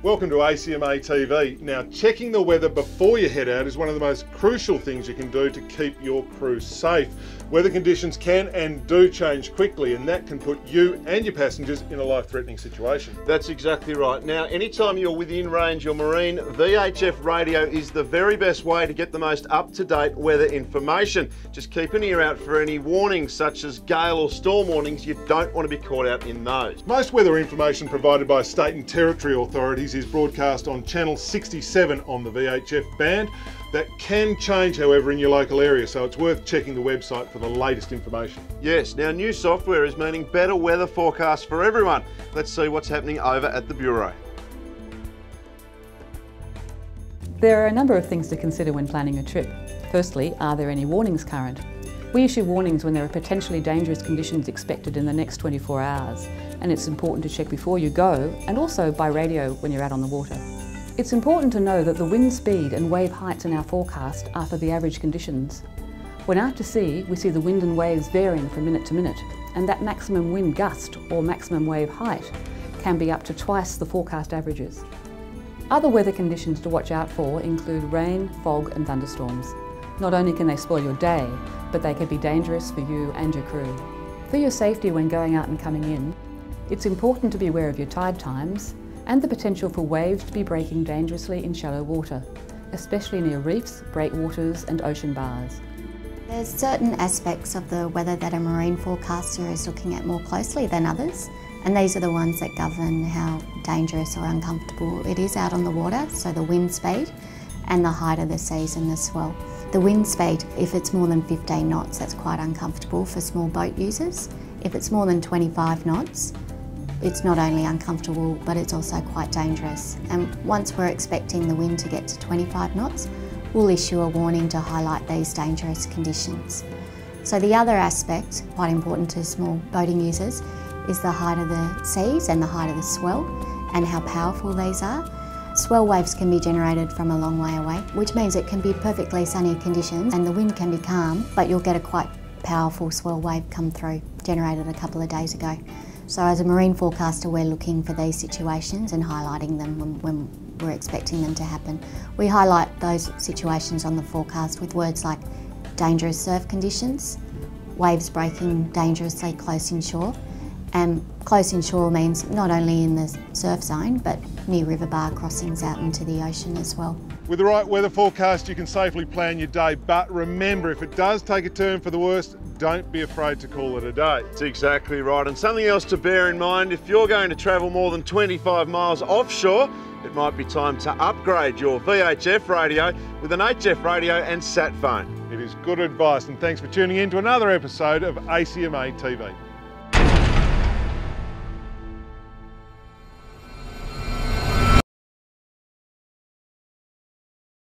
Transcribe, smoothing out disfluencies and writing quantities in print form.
Welcome to ACMA TV. Now, checking the weather before you head out is one of the most crucial things you can do to keep your crew safe. Weather conditions can and do change quickly, and that can put you and your passengers in a life-threatening situation. That's exactly right. Now, anytime you're within range or marine, VHF radio is the very best way to get the most up-to-date weather information. Just keep an ear out for any warnings such as gale or storm warnings. You don't want to be caught out in those. Most weather information provided by state and territory authorities is broadcast on channel 67 on the VHF band. That can change, however, in your local area, so it's worth checking the website for the latest information. Yes, now new software is meaning better weather forecasts for everyone. Let's see what's happening over at the Bureau. There are a number of things to consider when planning a trip. Firstly, are there any warnings current? We issue warnings when there are potentially dangerous conditions expected in the next 24 hours, and it's important to check before you go and also by radio when you're out on the water. It's important to know that the wind speed and wave heights in our forecast are for the average conditions. When out to sea, we see the wind and waves varying from minute to minute, and that maximum wind gust or maximum wave height can be up to twice the forecast averages. Other weather conditions to watch out for include rain, fog and thunderstorms. Not only can they spoil your day, but they can be dangerous for you and your crew. For your safety when going out and coming in, it's important to be aware of your tide times and the potential for waves to be breaking dangerously in shallow water, especially near reefs, breakwaters and ocean bars. There's certain aspects of the weather that a marine forecaster is looking at more closely than others, and these are the ones that govern how dangerous or uncomfortable it is out on the water, so the wind speed and the height of the seas and the swell. The wind speed, if it's more than 15 knots, that's quite uncomfortable for small boat users. If it's more than 25 knots, it's not only uncomfortable, but it's also quite dangerous. And once we're expecting the wind to get to 25 knots, we'll issue a warning to highlight these dangerous conditions. So the other aspect, quite important to small boating users, is the height of the seas and the height of the swell and how powerful these are. Swell waves can be generated from a long way away, which means it can be perfectly sunny conditions and the wind can be calm, but you'll get a quite powerful swell wave come through, generated a couple of days ago. So as a marine forecaster, we're looking for these situations and highlighting them when we're expecting them to happen. We highlight those situations on the forecast with words like dangerous surf conditions, waves breaking dangerously close inshore, and close inshore means not only in the surf zone, but near river bar crossings out into the ocean as well. With the right weather forecast, you can safely plan your day, but remember, if it does take a turn for the worst, don't be afraid to call it a day. That's exactly right. And something else to bear in mind, if you're going to travel more than 25 miles offshore, it might be time to upgrade your VHF radio with an HF radio and sat phone. It is good advice, and thanks for tuning in to another episode of ACMA TV.